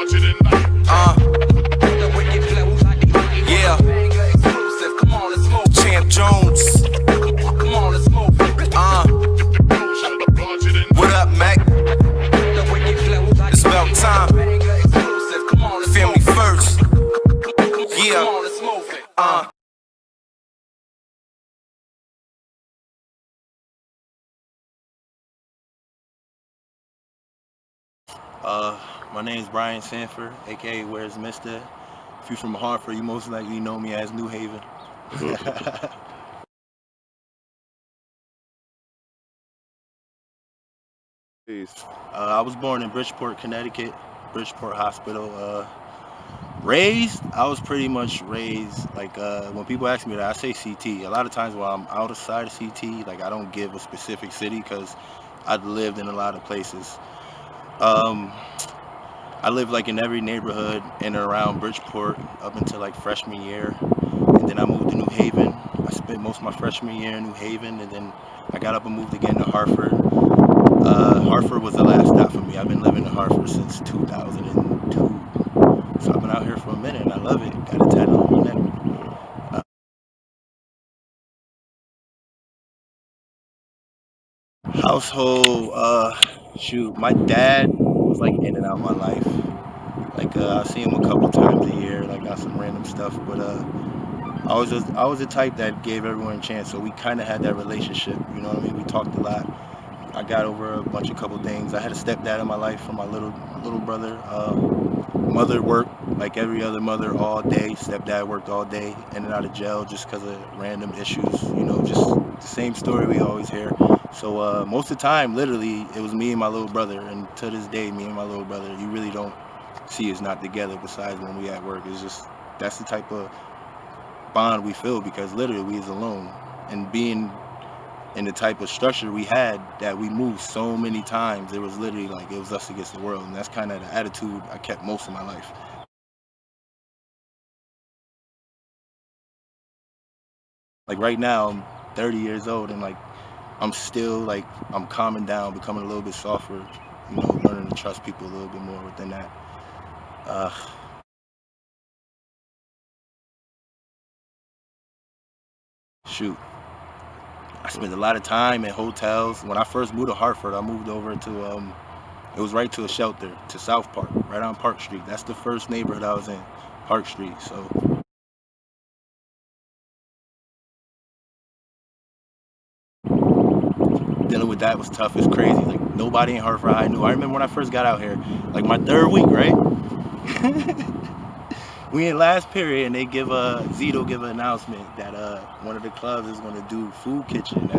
Yeah. Champ Jones. What up, Mac? It's about time. Family first. Yeah. My name's Brian Sanford, aka Where's Mister. If you're from Hartford, you most likely know me as New Haven. Peace. I was born in Bridgeport, Connecticut, Bridgeport Hospital. I was pretty much raised, like, when people ask me that, I say CT. A lot of times while I'm outside of CT, like, I don't give a specific city because I've lived in a lot of places. Um, I lived like in every neighborhood in and around Bridgeport up until like freshman year, and then I moved to New Haven. I spent most of my freshman year in New Haven, and then I got up and moved again to Hartford. Hartford was the last stop for me. I've been living in Hartford since 2002, so I've been out here for a minute, and I love it. Got a tattoo on my neck. Household, shoot, my dad was like in and out of my life. Like, I see him a couple times a year, like got some random stuff, but I was the type that gave everyone a chance, so we kind of had that relationship. You know what I mean? We talked a lot. I got over a couple things. I had a stepdad in my life for my little brother. Mother worked like every other mother all day. Stepdad worked all day, in and out of jail just because of random issues. You know, just the same story we always hear. So most of the time, literally, it was me and my little brother. And to this day, me and my little brother, you really don't see us not together. Besides when we at work, it's just that's the type of bond we feel because literally we is alone, and being in the type of structure we had that we moved so many times, it was literally like it was us against the world, and that's kind of the attitude I kept most of my life. Like right now I'm 30 years old, and like I'm still like I'm calming down, becoming a little bit softer, you know, learning to trust people a little bit more within that. uh Shoot, I spent a lot of time in hotels. When I first moved to Hartford, I moved over to it was right to a shelter, to South Park, right on Park Street. That's the first neighborhood I was in, Park Street. So dealing with that was tough. It's crazy. Like nobody in Hartford I knew. I remember when I first got out here, like my third week, right? We in last period, and they give Zito give an announcement that one of the clubs is going to do food kitchen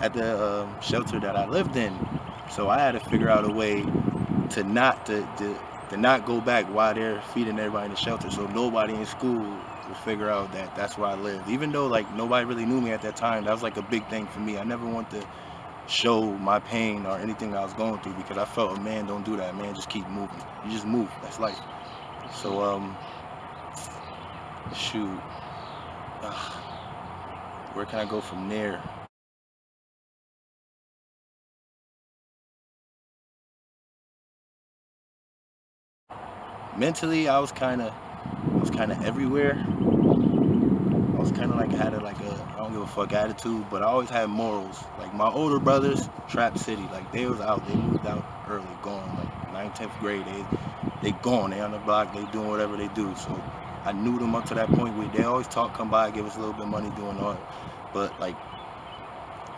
at the shelter that I lived in. So I had to figure out a way to not go back while they're feeding everybody in the shelter, so nobody in school will figure out that that's where I lived. Even though like nobody really knew me at that time, that was like a big thing for me. I never wanted to show my pain or anything I was going through because I felt a man don't do that. Man, just keep moving. You just move. That's life. So shoot, where can I go from there? Mentally, I was kind of everywhere. I was kind of like had a I don't give a fuck attitude, but I always had morals. Like my older brothers, Trap City, like they was out, they moved out early, gone, like 9th, 10th grade, they gone, they on the block, they doing whatever they do. So I knew them up to that point where they always talk, come by, give us a little bit of money, doing all. But like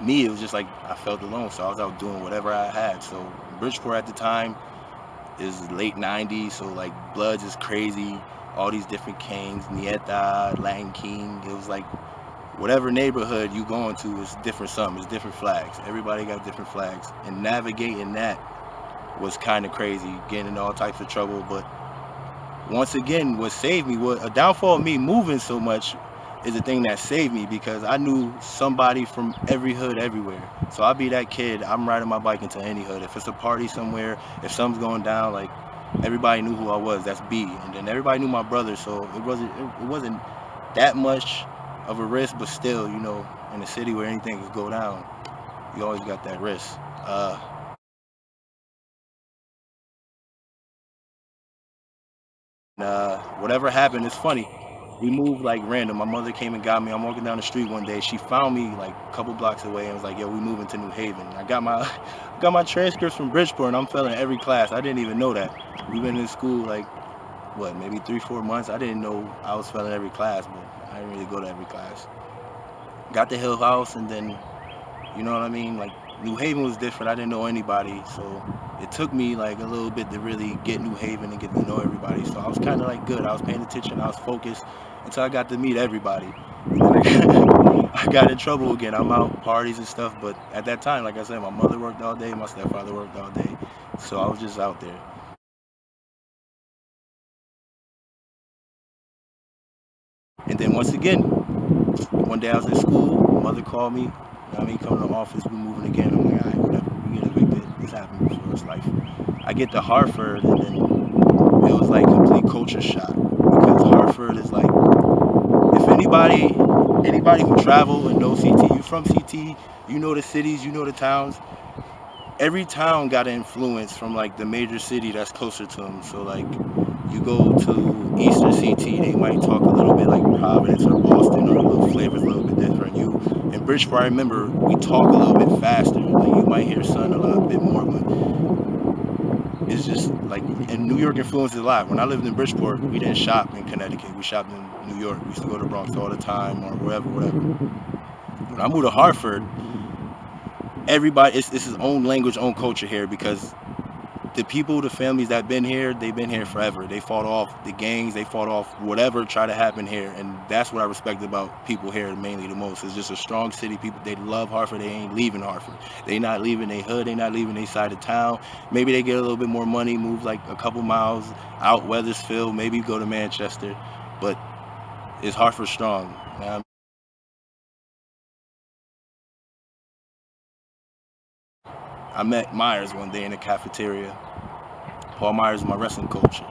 me, it was just like I felt alone, so I was out doing whatever I had. So Bridgeport at the time is late 90s, so like Bloods is crazy, all these different kings, Nieta, Latin King. It was like whatever neighborhood you going to is different something, it's different flags. Everybody got different flags. And navigating that was kind of crazy, getting in all types of trouble. But once again, what saved me, what a downfall of me moving so much is the thing that saved me because I knew somebody from every hood everywhere. So I'll be that kid, I'm riding my bike into any hood. If it's a party somewhere, if something's going down, like everybody knew who I was. That's B. And then everybody knew my brother, so it wasn't that much of a risk, but still, you know, in a city where anything could go down, you always got that risk. Uh Whatever happened, it's funny. We moved like random. My mother came and got me. I'm walking down the street one day. She found me like a couple blocks away and was like, "Yo, we moving to New Haven." I got my got my transcripts from Bridgeport, and I'm failing every class. I didn't even know that. We've been in school like what, maybe 3, 4 months. I didn't know I was failing every class, but I didn't really go to every class. Got the Hill House, and then you know what I mean? Like New Haven was different. I didn't know anybody, so it took me like a little bit to really get New Haven and get to know everybody. So I was kind of like good. I was paying attention. I was focused until I got to meet everybody. And then I got in trouble again. I'm out parties and stuff, but at that time, like I said, my mother worked all day, my stepfather worked all day, so I was just out there. And then once again, one day I was at school, my mother called me. You know what I mean, come to the office, we moving again. I'm like, all right, whatever. We get evicted. This happened before. It's life. I get to Hartford, and then it was like complete culture shock because Hartford is like, if anybody who travel and knows CT, you from CT, you know the cities, you know the towns. Every town got an influence from like the major city that's closer to them. So like, you go to Eastern CT, they might talk a little bit like Providence or Boston, or a little flavors a little bit different. You in Bridgeport, I remember we talk a little bit faster. Like you might hear son a lot bit more, but it's just like, and New York influences a lot. When I lived in Bridgeport, we didn't shop in Connecticut. We shopped in New York. We used to go to Bronx all the time or wherever. When I moved to Hartford, everybody, it's his own language, own culture here because the people, the families that been here, they've been here forever. They fought off the gangs, they fought off whatever tried to happen here, and that's what I respect about people here mainly the most. It's just a strong city. People, they love Hartford. They ain't leaving Hartford. They not leaving their hood. They not leaving their side of town. Maybe they get a little bit more money, move like a couple miles out Weathersfield, maybe go to Manchester, but it's Hartford strong. I met Myers one day in the cafeteria. Paul Myers is my wrestling coach.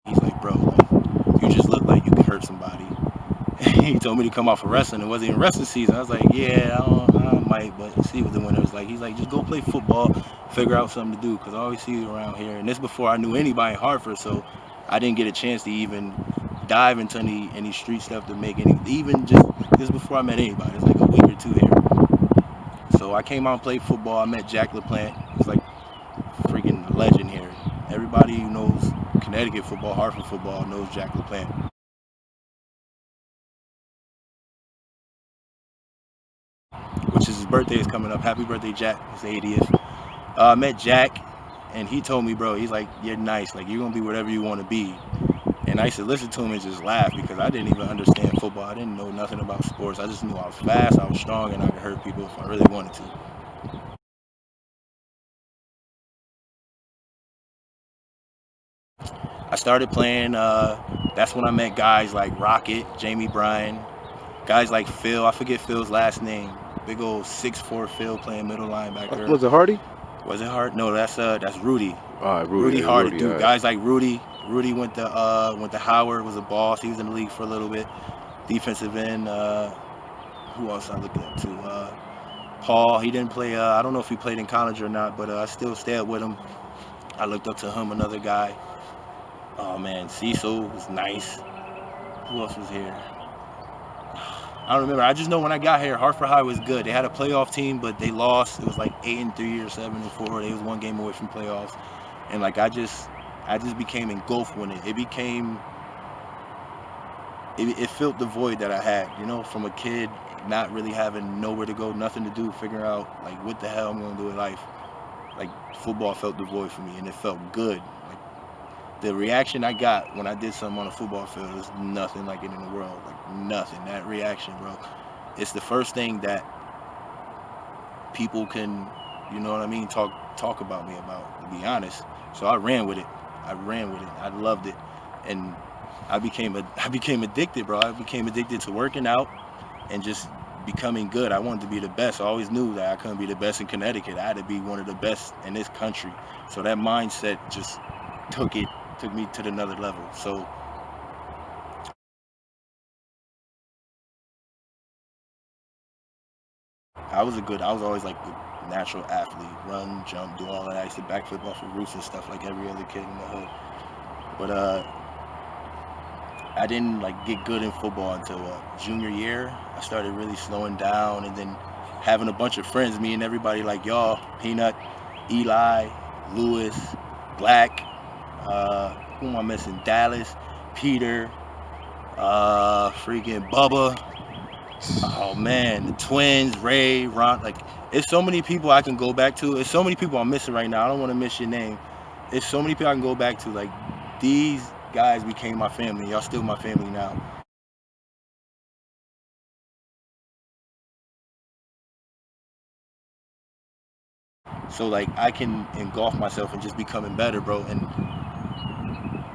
He's like, bro, like, you just look like you could hurt somebody. He told me to come out for wrestling. It wasn't even wrestling season. I was like, yeah, I might, but see what the winner was like. He's like, just go play football, figure out something to do, because I always see you around here. And this before I knew anybody in Hartford, so I didn't get a chance to even dive into any street stuff to make any, even just this before I met anybody. It's like a week or two here. So I came out and played football. I met Jack LaPlante. He's like freaking legend here. Everybody who knows Connecticut football, Hartford football, knows Jack LaPlante, which is his birthday is coming up. Happy birthday, Jack. His 80th. I met Jack, and he told me, bro, he's like, you're nice. Like, you're going to be whatever you want to be. And I used to listen to him and just laugh because I didn't even understand football. I didn't know nothing about sports. I just knew I was fast, I was strong, and I could hurt people if I really wanted to. I started playing. That's when I met guys like Rocket, Jamie Bryan, guys like Phil. I forget Phil's last name. Big old 6'4" Phil playing middle linebacker. Was it Hardy? Was it Hart? No, that's Rudy. All right, Rudy Hardy, Rudy. dude. All right. Guys like Rudy. Rudy went to Howard. Was a boss. He was in the league for a little bit. Defensive end. Who else I looked up to? Paul. He didn't play. I don't know if he played in college or not, but I still stayed with him. I looked up to him. Another guy. Oh man, Cecil was nice. Who else was here? I don't remember. I just know when I got here, Hartford High was good. They had a playoff team, but they lost. It was like 8-3 or 7-4. They was one game away from playoffs, and like I just became engulfed with it. It became, it filled the void that I had, you know, from a kid not really having nowhere to go, nothing to do, figuring out like what the hell I'm gonna do in life. Like football felt the void for me, and it felt good. Like the reaction I got when I did something on a football field is nothing like it in the world. Like nothing. That reaction, bro. It's the first thing that people can, you know what I mean, talk about me about, to be honest. So I ran with it. I loved it. And I became addicted, bro. I became addicted to working out and just becoming good. I wanted to be the best. I always knew that I couldn't be the best in Connecticut. I had to be one of the best in this country. So that mindset just took me to another level. So I was always like natural athlete, run, jump, do all that. I used to backflip off of roofs and stuff like every other kid in the hood. But I didn't like get good in football until junior year. I started really slowing down, and then having a bunch of friends, me and everybody like y'all, Peanut, Eli, Lewis, Black, who am I missing? Dallas, Peter, freaking Bubba. Oh man, the twins, Ray, Ron, like it's so many people I can go back to. It's so many people I'm missing right now. I don't want to miss your name. It's so many people I can go back to. Like these guys became my family. Y'all still my family now. So like I can engulf myself in just becoming better, bro. And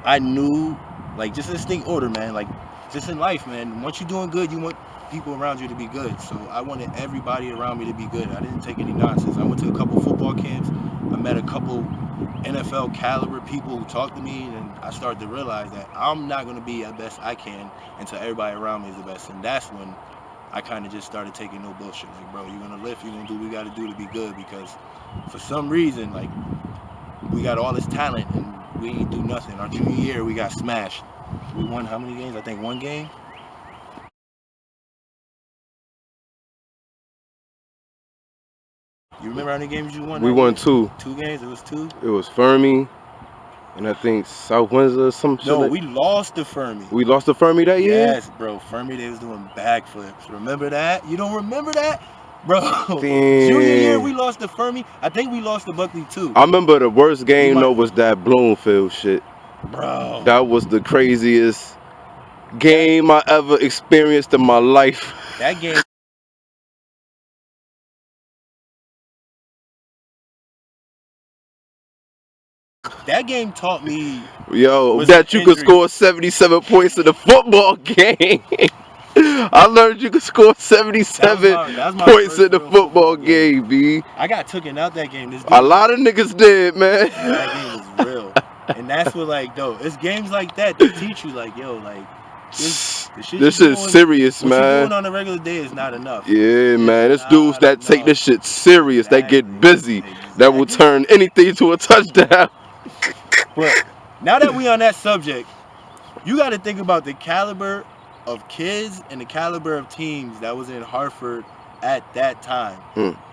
I knew, like, just instinct order, man. Like, just in life, man. Once you're doing good, you want people around you to be good. So I wanted everybody around me to be good. I didn't take any nonsense. I went to a couple football camps. I met a couple NFL caliber people who talked to me, and I started to realize that I'm not going to be the best I can until everybody around me is the best. And that's when I kind of just started taking no bullshit. Like, bro, you're going to lift, you're going to do what we got to do to be good, because for some reason, like, we got all this talent and we ain't do nothing. Our junior year, we got smashed. We won how many games? I think one game. You remember how many games you won? We won 2. 2 games? It was 2? It was Fermi, and I think South Windsor or some shit. No, we lost to Fermi. We lost to Fermi that year? Yes, bro. Fermi, they was doing backflips. Remember that? You don't remember that? Bro, Damn. Junior year, we lost to Fermi. I think we lost to Buckley, too. I remember the worst game, though, was that Bloomfield shit. Bro. That was the craziest game I ever experienced in my life. That game. That game taught me. Yo, that you could score 77 points in a football game. I learned you could score 77 points in the football game, B. I got taken out that game. A lot of niggas did, man. That game was real. And that's what, like, though, it's games like that that teach you, like, yo, like, this is serious, man. What you doing on a regular day is not enough. Yeah, man. It's dudes that take this shit serious, that get busy, that will turn anything to a touchdown. But now that we on that subject, you got to think about the caliber of kids and the caliber of teams that was in Hartford at that time.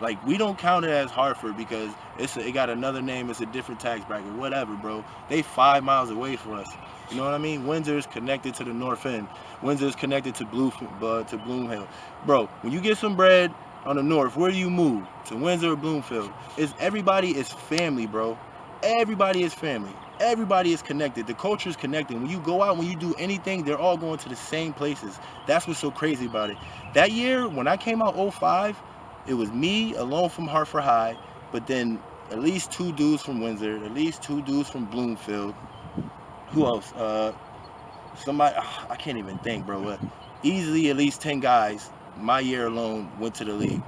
Like, we don't count it as Hartford because it got another name. It's a different tax bracket. Whatever, bro. They 5 miles away from us. You know what I mean? Windsor is connected to the north end. Windsor is connected to Bloomfield. Bro, when you get some bread on the north, where do you move? To Windsor or Bloomfield? Everybody is family, bro. Everybody is family. Everybody is connected. The culture is connected. When you go out, when you do anything, they're all going to the same places. That's what's so crazy about it. That year, when I came out 05, it was me alone from Hartford High, but then at least 2 dudes from Windsor, at least 2 dudes from Bloomfield. Who else? Somebody, I can't even think, bro. But easily at least 10 guys, my year alone, went to the league.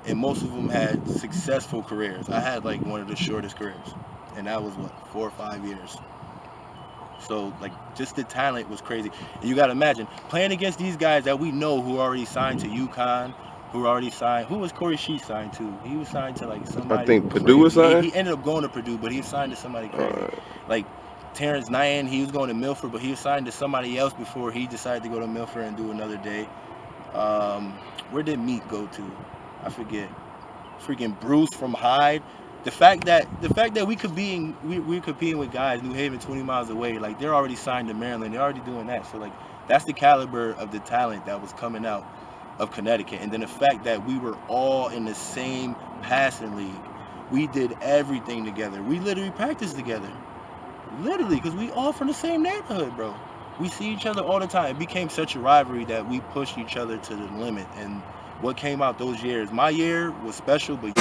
And most of them had successful careers. I had like one of the shortest careers, and that was what, 4 or 5 years. So like, just the talent was crazy. And you gotta imagine playing against these guys that we know who already signed to UConn, who already signed. Who was Corey Sheets signed to? He was signed to like somebody. I think Purdue was signed. He ended up going to Purdue, but he was signed to somebody crazy. Like Terrence Nyan, he was going to Milford, but he was signed to somebody else before he decided to go to Milford and do another day. Where did Meat go to? I forget. Freaking Bruce from Hyde. The fact that we we're competing with guys New Haven 20 miles away, like they're already signed to Maryland, they're already doing that. So like, that's the caliber of the talent that was coming out of Connecticut. And then the fact that we were all in the same passing league, we did everything together. We literally practiced together, literally, because we all from the same neighborhood, bro. We see each other all the time. It became such a rivalry that we pushed each other to the limit. And what came out those years, my year was special, but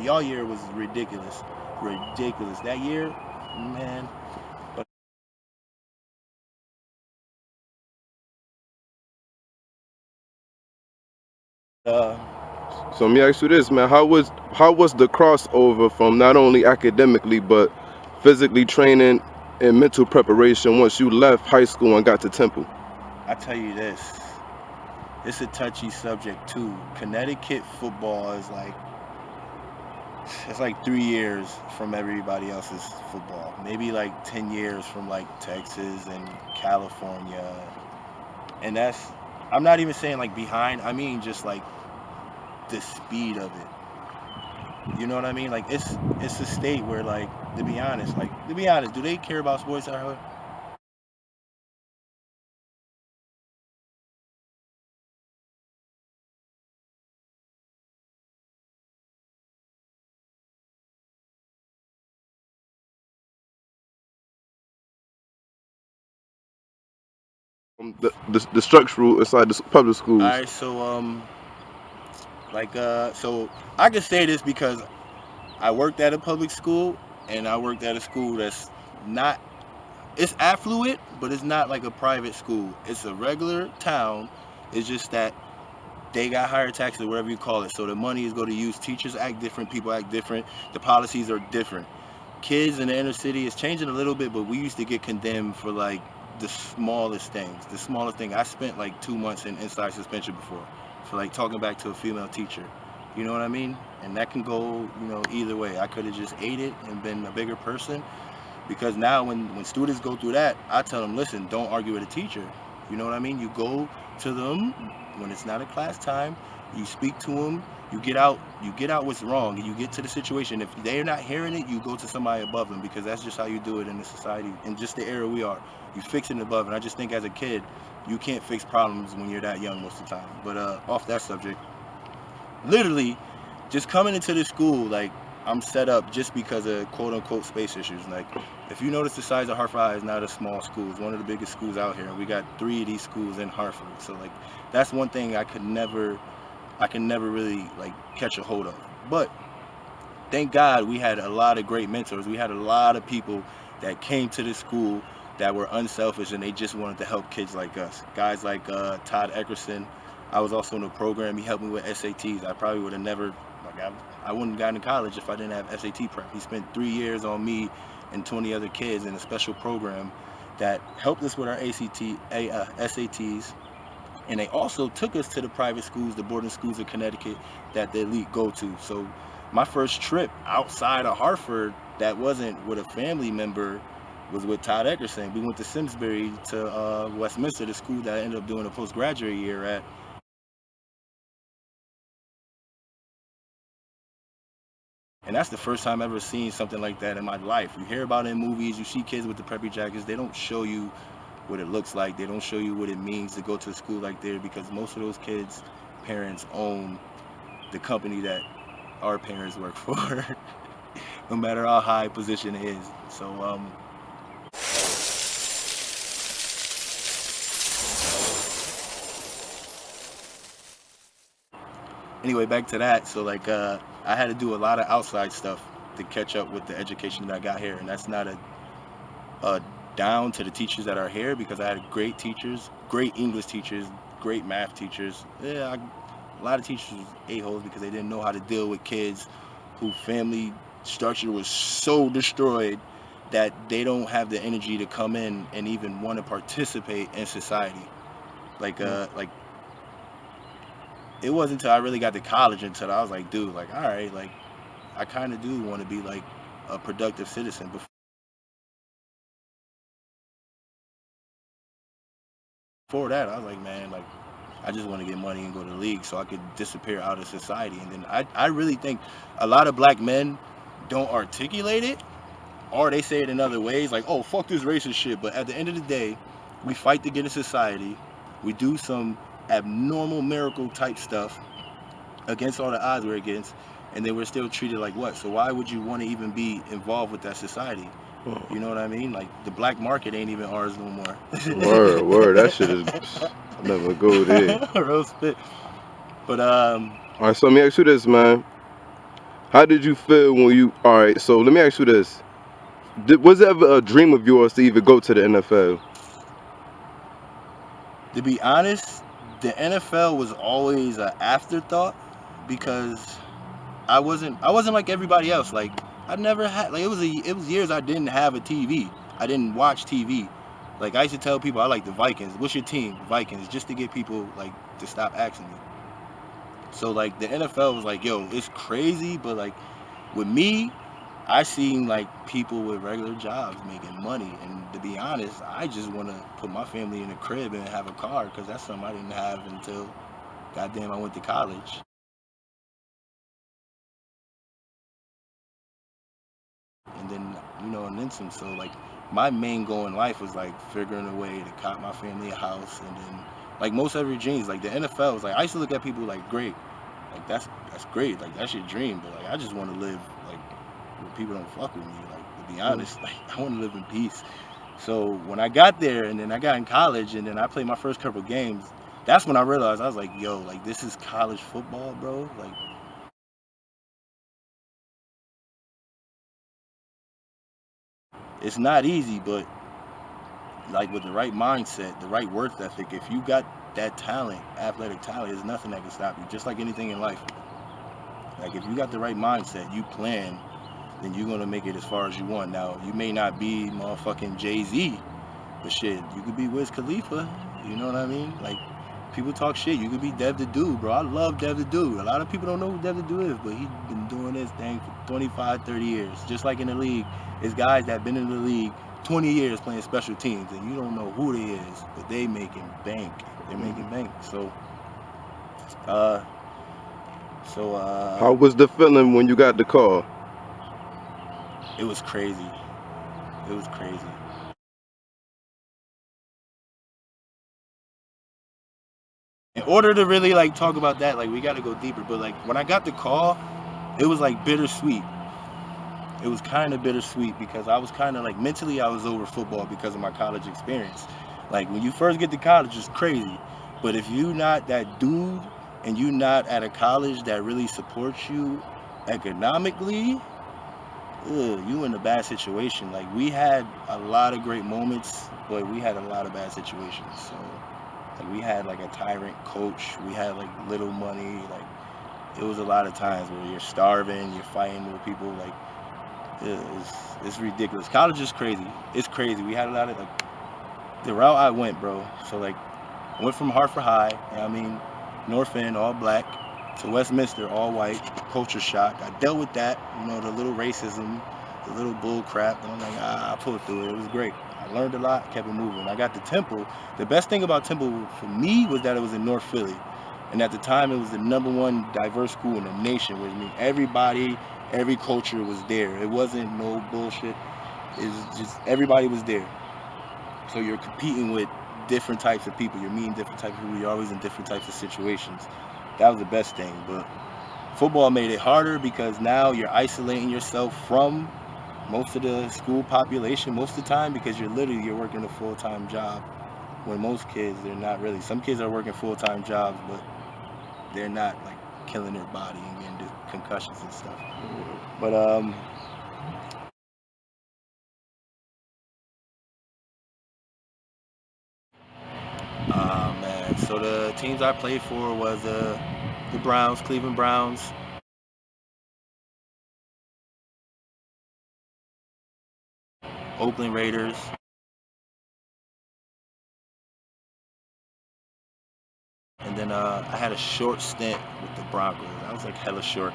y'all year was ridiculous. Ridiculous. That year, man. But So let me ask you this, man. How was the crossover from not only academically but physically training and mental preparation once you left high school and got to Temple? I tell you this, it's a touchy subject too. Connecticut football is like, it's like 3 years from everybody else's football. Maybe like 10 years from like Texas and California. And that's, I'm not even saying like behind, I mean just like the speed of it. You know what I mean? Like it's a state where, like, to be honest, do they care about sports at Hartford? The structural inside the public All schools. right, so so I can say this because I worked at a public school and I worked at a school that's not, it's affluent, but it's not like a private school. It's a regular town. It's just that they got higher taxes, whatever you call it. So the money is going to use. Teachers act different, people act different. The policies are different. Kids in the inner city is changing a little bit, but we used to get condemned for like the smallest things. The smallest thing. I spent like 2 months in inside suspension before for like talking back to a female teacher. You know what I mean? And that can go, either way. I could have just ate it and been a bigger person, because now when students go through that, I tell them, listen, don't argue with a teacher. You know what I mean? You go to them when it's not a class time, you speak to them, you get out what's wrong, and you get to the situation. If they're not hearing it, you go to somebody above them, because that's just how you do it in the society, in just the era we are. You fix it above. And I just think as a kid, you can't fix problems when you're that young most of the time. But off that subject, literally just coming into this school, like, I'm set up just because of quote unquote space issues. Like, if you notice, the size of Hartford High is not a small school. It's one of the biggest schools out here, and we got 3 of these schools in Hartford. So like, that's one thing I can never really like catch a hold of. But thank God we had a lot of great mentors. We had a lot of people that came to this school that were unselfish, and they just wanted to help kids like us. Guys like Todd Eckerson. I was also in the program. He helped me with SATs. I probably would have never, like, I wouldn't have gotten to college if I didn't have SAT prep. He spent 3 years on me and 20 other kids in a special program that helped us with our SATs. And they also took us to the private schools, the boarding schools of Connecticut that the elite go to. So my first trip outside of Hartford that wasn't with a family member was with Todd Eckerson. We went to Simsbury, to Westminster, the school that I ended up doing a postgraduate year at. And that's the first time I've ever seen something like that in my life. You hear about it in movies, you see kids with the preppy jackets. They don't show you what it looks like. They don't show you what it means to go to a school like there, because most of those kids' parents own the company that our parents work for, no matter how high position it is. So anyway, back to that. So like, I had to do a lot of outside stuff to catch up with the education that I got here, and that's not a down to the teachers that are here, because I had great teachers, great English teachers, great math teachers. Yeah, a lot of teachers was a-holes because they didn't know how to deal with kids whose family structure was so destroyed that they don't have the energy to come in and even want to participate in society. Like it wasn't until I really got to college until I was like, dude, like, all right, like, I kind of do want to be like a productive citizen. Before that, I was like, man, like, I just want to get money and go to the league so I could disappear out of society. And then I really think a lot of black men don't articulate it, or they say it in other ways, like, oh, fuck this racist shit. But at the end of the day, we fight to get in society. We do some abnormal miracle type stuff against all the odds we're against, and then we're still treated like what? So why would you want to even be involved with that society? You know what I mean? Like, the black market ain't even ours no more. Word. That shit is never go there. Real spit. But All right, so let me ask you this, man. How did you feel when you? All right, so let me ask you this: was it ever a dream of yours to even go to the NFL? To be honest, the NFL was always an afterthought because I wasn't like everybody else. Like I never had like it was years I didn't have a TV. I didn't watch TV. Like I used to tell people I like the Vikings. What's your team? Vikings, just to get people like to stop asking me. So like the NFL was like, yo, it's crazy, but like with me, I seen like people with regular jobs making money, and to be honest, I just want to put my family in a crib and have a car because that's something I didn't have until goddamn I went to college. And then and then some. So like my main goal in life was like figuring a way to cop my family a house, and then like most every dreams, like the NFL was like I used to look at people like great, like that's great, like that's your dream, but like I just want to live like where people don't fuck with me, like to be honest, like I want to live in peace. So when I got there, and then I got in college, and then I played my first couple games, that's when I realized I was like, yo, like this is college football, bro. Like it's not easy, but like with the right mindset, the right work ethic, if you got that talent, athletic talent, there's nothing that can stop you. Just like anything in life. Like if you got the right mindset, you plan, then you're gonna make it as far as you want. Now you may not be motherfucking Jay-Z, but shit, you could be Wiz Khalifa. You know what I mean? Like people talk shit. You could be Dev the Dude, bro. I love Dev the Dude. A lot of people don't know who Dev the Dude is, but he's been doing this thing for 25, 30 years. Just like in the league, it's guys that been in the league 20 years playing special teams, and you don't know who they is, but they making bank. They're making bank. So, How was the feeling when you got the call? it was crazy. It was crazy. In order to really like talk about that, like we got to go deeper. But like when I got the call, it was like bittersweet. It was kind of bittersweet because I was kind of like mentally I was over football because of my college experience. Like when you first get to college, it's crazy. But if you not that dude and you not at a college that really supports you economically, you in a bad situation. Like we had a lot of great moments, but we had a lot of bad situations. So like we had like a tyrant coach. We had like little money. Like it was a lot of times where you're starving, you're fighting with people. Like it's ridiculous. College is crazy. It's crazy. We had a lot of like the route I went, bro. So like I went from Hartford High, I mean North End, all black, to Westminster, all white. Culture shock. I dealt with that, the little racism, the little bull crap. And I'm like, I pulled through it. It was great. I learned a lot, kept it moving. I got to Temple. The best thing about Temple for me was that it was in North Philly. And at the time, it was the #1 diverse school in the nation, which means everybody, every culture was there. It wasn't no bullshit. It was just everybody was there. So you're competing with different types of people. You're meeting different types of people. You're always in different types of situations. That was the best thing. But football made it harder because now you're isolating yourself from most of the school population most of the time because you're working a full-time job. When most kids, they're not really. Some kids are working full-time jobs, but they're not like killing their body and getting concussions and stuff. But man, so the teams I played for was the Browns, Cleveland Browns, Oakland Raiders, and then I had a short stint with the Broncos. I was like hella short.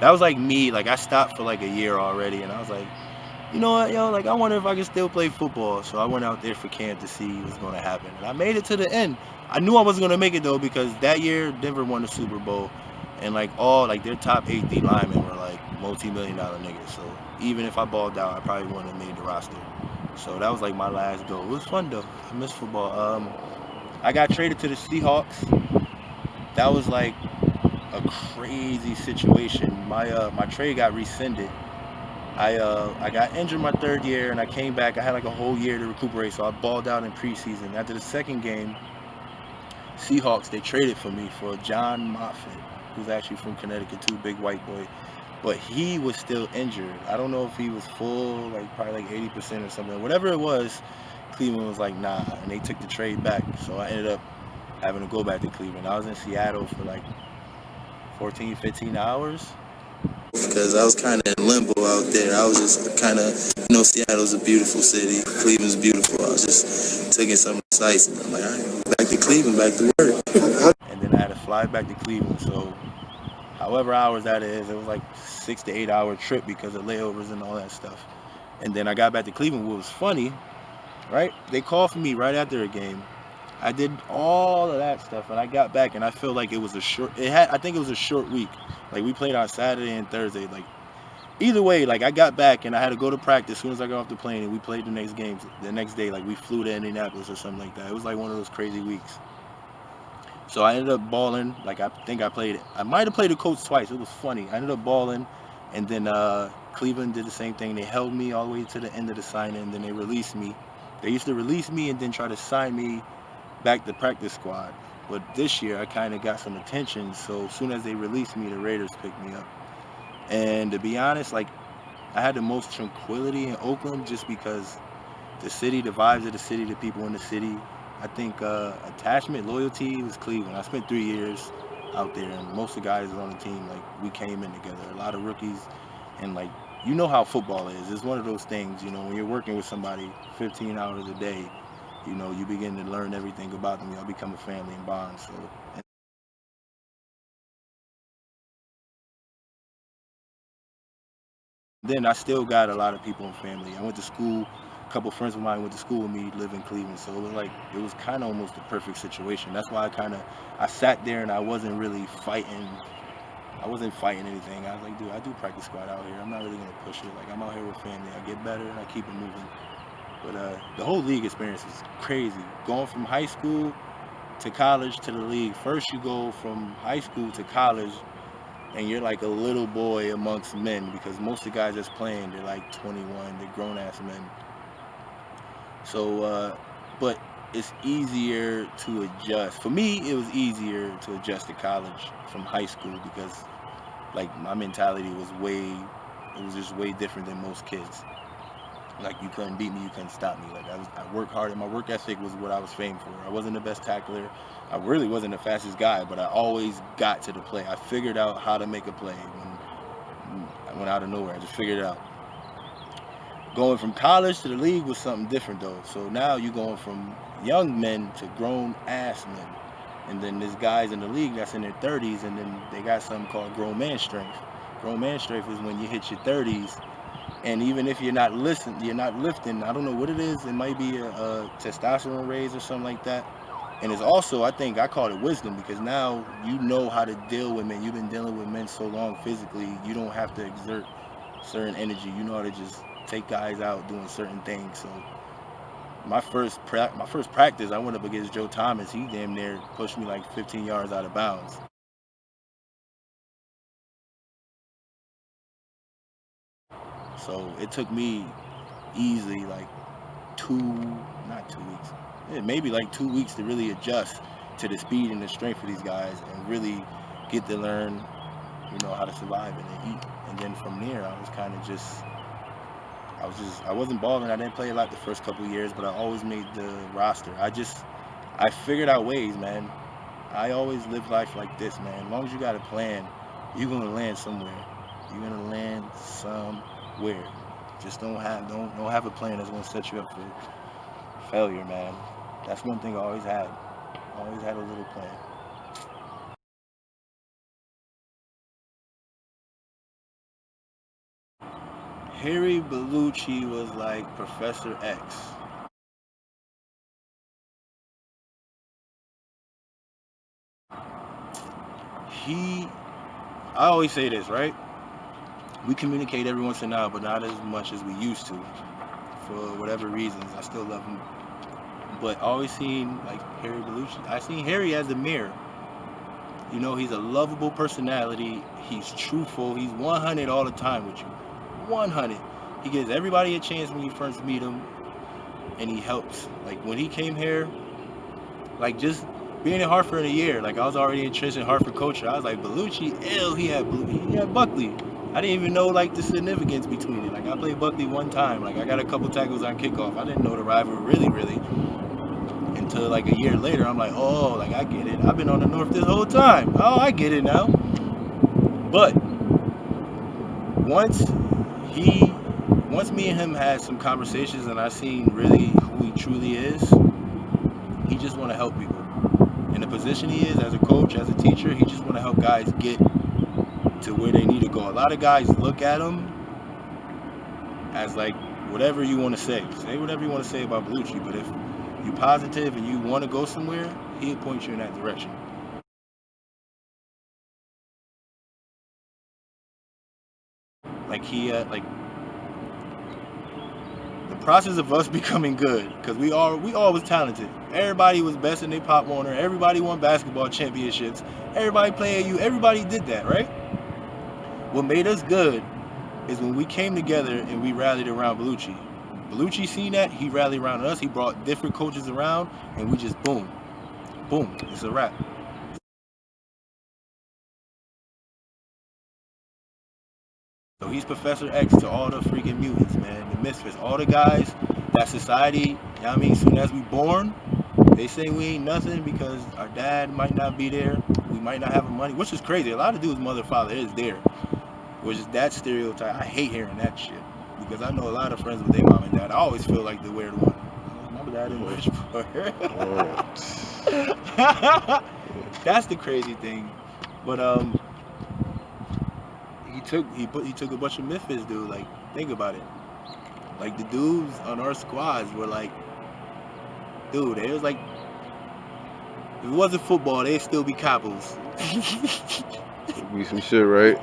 That was like me. Like I stopped for like a year already, and I was like, you know what, yo, like I wonder if I can still play football. So I went out there for camp to see what's going to happen, and I made it to the end. I knew I wasn't going to make it though because that year Denver won the Super Bowl, and like all like their top 8 D linemen were like multi-million-dollar niggas. So even if I balled out, I probably wouldn't have made the roster. So that was like my last go. It was fun though. I miss football. I got traded to the Seahawks. That was like a crazy situation. My trade got rescinded. I got injured my 3rd year and I came back. I had like a whole year to recuperate, so I balled out in preseason. After the second game, Seahawks, they traded for me for John Moffitt, who's actually from Connecticut too, big white boy. But he was still injured. I don't know if he was full, like probably like 80% or something. Whatever it was, Cleveland was like, nah, and they took the trade back. So I ended up having to go back to Cleveland. I was in Seattle for like 14, 15 hours. Because I was kind of in limbo out there. I was just kind of, Seattle's a beautiful city. Cleveland's beautiful. I was just taking some of the sights. And I'm like, all right, back to Cleveland, back to work. And then I had to fly back to Cleveland. So however hours that is, it was like 6 to 8 hour trip because of layovers and all that stuff. And then I got back to Cleveland. What was funny, right? They called for me right after a game. I did all of that stuff, and I got back, and I feel like it was I think it was a short week. Like, we played on Saturday and Thursday. Like, either way, like, I got back, and I had to go to practice as soon as I got off the plane, and we played the next game. The next day, like, we flew to Indianapolis or something like that. It was like one of those crazy weeks. So I ended up balling. Like, I think I might have played the Colts twice. It was funny. I ended up balling, and then Cleveland did the same thing. They held me all the way to the end of the signing, and then they released me. They used to release me and then try to sign me back to practice squad. But this year I kind of got some attention, so as soon as they released me, the Raiders picked me up. And to be honest, like, I had the most tranquility in Oakland just because the city, the vibes of the city, the people in the city. I think attachment, loyalty was Cleveland. I spent 3 years out there, and most of the guys on the team, like, we came in together. A lot of rookies, and like, you know how football is. It's one of those things, when you're working with somebody 15 hours a day, you begin to learn everything about them. Y'all become a family and bond. So. Then I still got a lot of people in family. I went to school. A couple friends of mine went to school with me, live in Cleveland. So it was kind of almost the perfect situation. That's why I sat there and I wasn't really fighting. I wasn't fighting anything. I was like, dude, I do practice squad out here. I'm not really gonna push it. Like, I'm out here with family. I get better and I keep it moving. But the whole league experience is crazy. Going from high school to college to the league. First, you go from high school to college, and you're like a little boy amongst men because most of the guys that's playing, they're like 21, they're grown-ass men. So, but it's easier to adjust. For me, it was easier to adjust to college from high school because, like, my mentality was just way different than most kids. Like, you couldn't beat me, you couldn't stop me. Like, I worked hard, and my work ethic was what I was famed for. I wasn't the best tackler. I really wasn't the fastest guy, but I always got to the play. I figured out how to make a play when I went out of nowhere. I just figured it out. Going from college to the league was something different, though. So now you're going from young men to grown-ass men. And then there's guys in the league that's in their 30s, and then they got something called grown man strength. Grown man strength is when you hit your 30s, and even if you're not lifting, I don't know what it is. It might be a testosterone raise or something like that. And it's also, I think I call it wisdom, because now you know how to deal with men. You've been dealing with men so long physically, you don't have to exert certain energy. You know how to just take guys out doing certain things. So my first practice, I went up against Joe Thomas. He damn near pushed me like 15 yards out of bounds. So it took me easily like maybe like 2 weeks to really adjust to the speed and the strength of these guys and really get to learn, how to survive and eat. And then from there, I wasn't balling. I didn't play a lot the first couple of years, but I always made the roster. I figured out ways, man. I always live life like this, man. As long as you got a plan, you're gonna land somewhere. You're gonna land somewhere. Just don't have a plan that's gonna set you up for failure, man. That's one thing I always had. I always had a little plan. Harry Bellucci was like Professor X. I always say this, right? We communicate every once in a while, but not as much as we used to. For whatever reasons, I still love him. But I always seen like Harry Bellucci. I seen Harry as the mirror. He's a lovable personality. He's truthful. He's 100 all the time with you. 100. He gives everybody a chance when you first meet him, and he helps. Like, when he came here, like, just being in Hartford in a year, like I was already entrenched in Hartford culture. I was like, Bellucci, he had Buckley. I didn't even know like the significance between it. Like I played Buckley one time. Like I got a couple tackles on kickoff. I didn't know the rivalry really until like a year later. I'm like, oh, like I get it. I've been on the North this whole time. Oh, I get it now. But once me and him had some conversations and I seen really who he truly is, he just want to help people. In the position he is as a coach, as a teacher, he just want to help guys get to where they need to go. A lot of guys look at him as like whatever you want to say whatever you want to say about Bellucci, but if you're positive and you want to go somewhere, he'll point you in that direction. Like like the process of us becoming good, because we all was talented. Everybody was best in their Pop Warner. Everybody won basketball championships. Everybody played AU. Everybody did that, right? What made us good is when we came together and we rallied around Bellucci. Bellucci seen that, he rallied around us. He brought different coaches around, and we just boom, it's a wrap. So he's Professor X to all the freaking mutants, man, the misfits, all the guys that society, you know what I mean, soon as we born, they say we ain't nothing because our dad might not be there, we might not have the money, which is crazy. A lot of dudes' mother, father is there, which is that stereotype. I hate hearing that shit because I know a lot of friends with their mom and dad. I always feel like the weird one. My dad in Bridgeport. That's the crazy thing. But he took a bunch of misfits, dude. Like, think about it. Like the dudes on our squads were like, dude, it was like, if it wasn't football, they'd still be couples. Be some shit, right?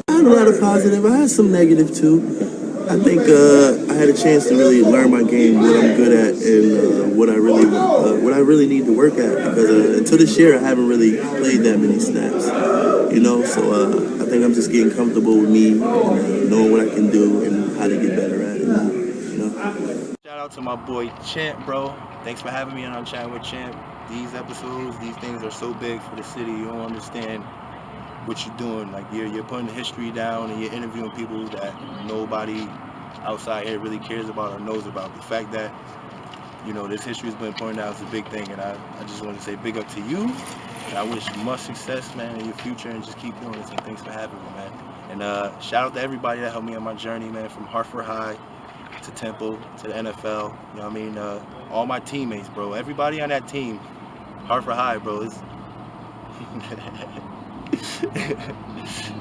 I had a lot of positive. I had some negative too. I think I had a chance to really learn my game, what I'm good at, and what I really need to work at. Because until this year, I haven't really played that many snaps. You know, so I think I'm just getting comfortable with me, knowing what I can do and how to get better at it. You know. Shout out to my boy Champ, bro. Thanks for having me on Chattin with Champ. These episodes, these things are so big for the city. You don't understand what you're doing. Like you're putting the history down and you're interviewing people that nobody outside here really cares about or knows about. The fact that, you know, this history has been pointed out is a big thing, and I just want to say big up to you, and I wish you much success, man, in your future, and just keep doing this, and thanks for having me, man. And shout out to everybody that helped me on my journey, man, from Hartford High to Temple to the NFL, you know what I mean, all my teammates, bro, everybody on that team, Hartford High, bro, is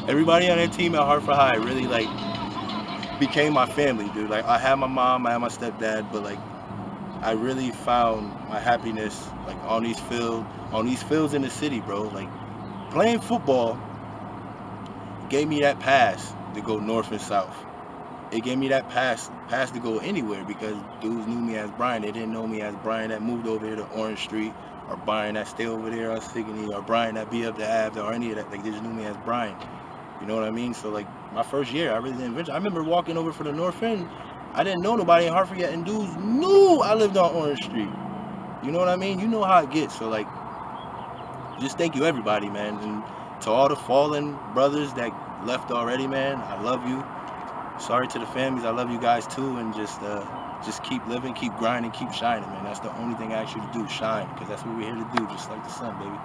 everybody on that team at Hartford High really like became my family, dude. Like I had my mom, I had my stepdad, but like I really found my happiness like on these fields in the city, bro. Like playing football gave me that pass to go north and south. It gave me that pass to go anywhere because dudes knew me as Brian. They didn't know me as Brian that moved over here to Orange Street, or Brian that stay over there on Sigourney, or Brian that be up the Ave, or any of that. Like they just knew me as Brian. You know what I mean? So like my first year, I really didn't venture. I remember walking over for the North End. I didn't know nobody in Hartford yet, and dudes knew I lived on Orange Street. You know what I mean? You know how it gets. So like, just thank you everybody, man. And to all the fallen brothers that left already, man, I love you. Sorry to the families, I love you guys too, and just keep living, keep grinding, keep shining, man. That's the only thing I ask you to do, shine, because that's what we're here to do, just like the sun, baby.